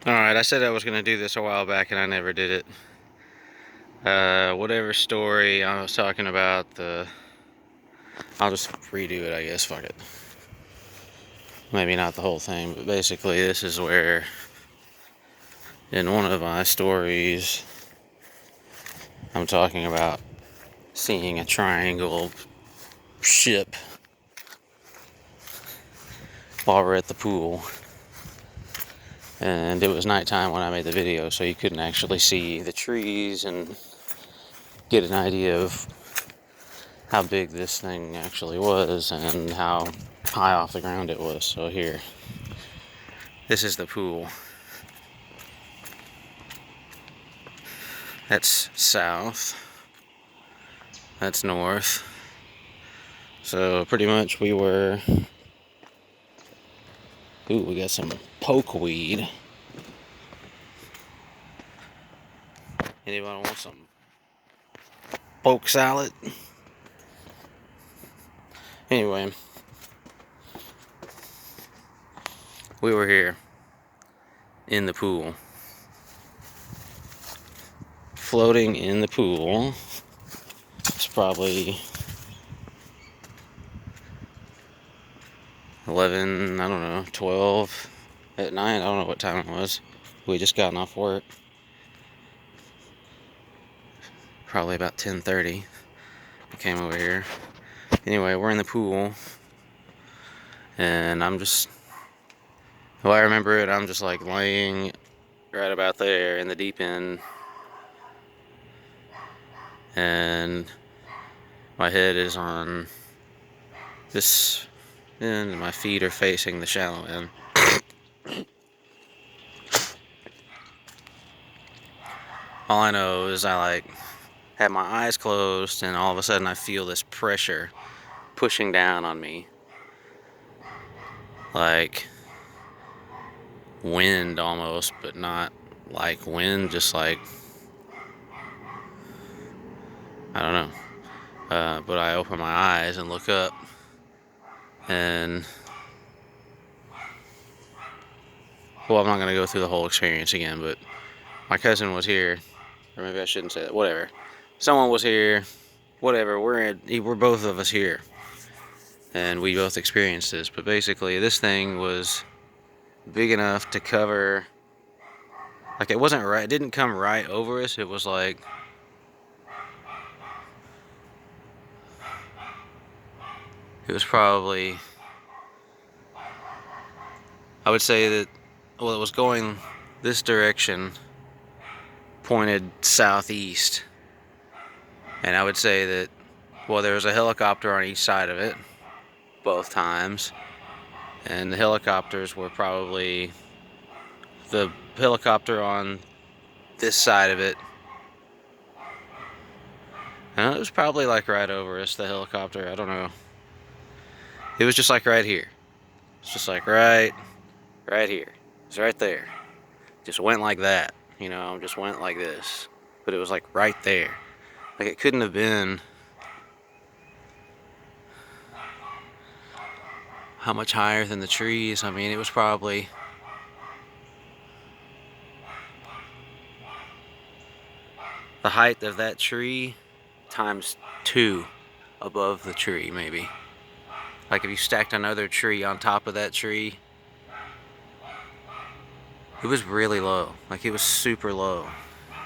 Alright, I said I was going to do this a while back and I never did it. Whatever story I was talking about, I'll just redo it, I guess. Fuck it. Maybe not the whole thing, but basically this is where, in one of my stories, I'm talking about seeing a triangle ship while we're at the pool. And it was nighttime when I made the video, so you couldn't actually see the trees and get an idea of how big this thing actually was and how high off the ground it was. So here, this is the pool. That's south. That's north. So pretty much we were... Ooh, we got some pokeweed. Anybody want some poke salad? Anyway, we were here in the pool, floating in the pool. It's probably 11, I don't know, 12 at night. I don't know what time it was. We just gotten off work. Probably about 10:30. I came over here. Anyway, we're in the pool, and I'm just, I remember it, I'm just like laying right about there in the deep end, and my head is on this end, and my feet are facing the shallow end. All I know is I like have my eyes closed, and all of a sudden I feel this pressure pushing down on me, like wind almost, but not like wind, just like, I don't know. But I open my eyes and look up, and well, I'm not gonna go through the whole experience again, but my cousin was here, or maybe I shouldn't say that. Whatever. Someone was here. Whatever. We're both of us here, and we both experienced this. But basically, this thing was big enough to cover. Like, it wasn't right. It didn't come right over us. It was like, it was probably, I would say that, well, it was going this direction, pointed southeast. And I would say that, well, there was a helicopter on each side of it, both times. And the helicopters were probably, the helicopter on this side of it, and it was probably like right over us, the helicopter, I don't know. It was just like right here. It's just like right here. It's right there. Just went like that, you know, just went like this. But it was like right there. Like, it couldn't have been, how much higher than the trees? I mean, it was probably, the height of that tree times 2 above the tree, maybe. Like, if you stacked another tree on top of that tree, it was really low. Like, it was super low.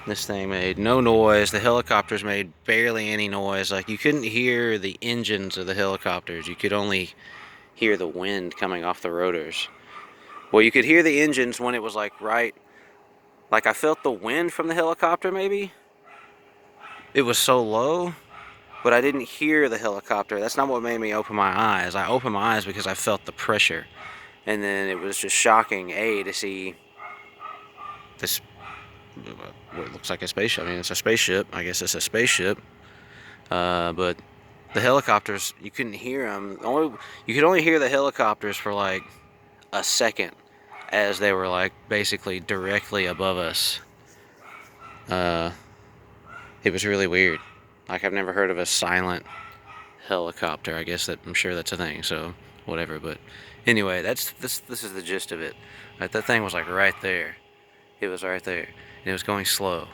This thing made no noise. The helicopters made barely any noise. Like, you couldn't hear the engines of the helicopters. You could only hear the wind coming off the rotors. Well, you could hear the engines when it was like right, like I felt the wind from the helicopter maybe. It was so low, but I didn't hear the helicopter. That's not what made me open my eyes. I opened my eyes because I felt the pressure. And then it was just shocking, to see this, what looks like a spaceship. I mean, it's a spaceship. I guess it's a spaceship. But the helicopters, you couldn't hear them. You could only hear the helicopters for like a second, as they were like basically directly above us. It was really weird. Like, I've never heard of a silent helicopter. I guess that, I'm sure that's a thing. So whatever. But anyway, this is the gist of it. Like, that thing was like right there. It was right there, and it was going slow,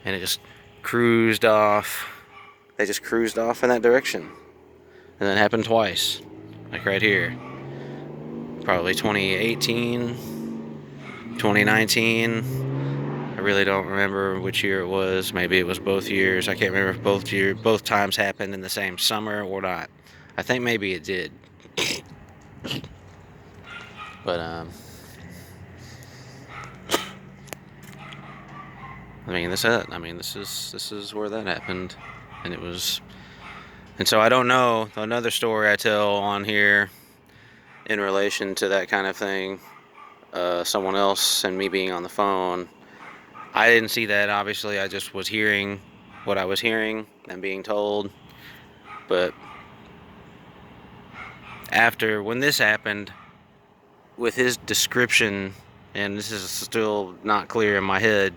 and it just cruised off. They just cruised off in that direction, and that happened twice, like right here. Probably 2018, 2019. I really don't remember which year it was. Maybe it was both years. I can't remember if both times happened in the same summer or not. I think maybe it did. But I mean, this is where that happened, and it was. And so I don't know. Another story I tell on here in relation to that kind of thing. Someone else and me being on the phone. I didn't see that. Obviously, I just was hearing what I was hearing and being told. But after when this happened, with his description, and this is still not clear in my head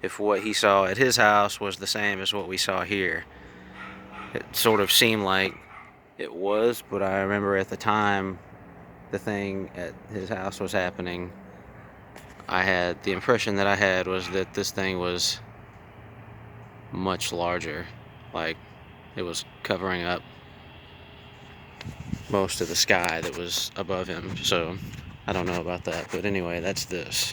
if what he saw at his house was the same as what we saw here. It sort of seemed like it was, but I remember at the time the thing at his house was happening, I had the impression that I had was that this thing was much larger, like it was covering up most of the sky that was above him. So I don't know about that, but anyway, that's this.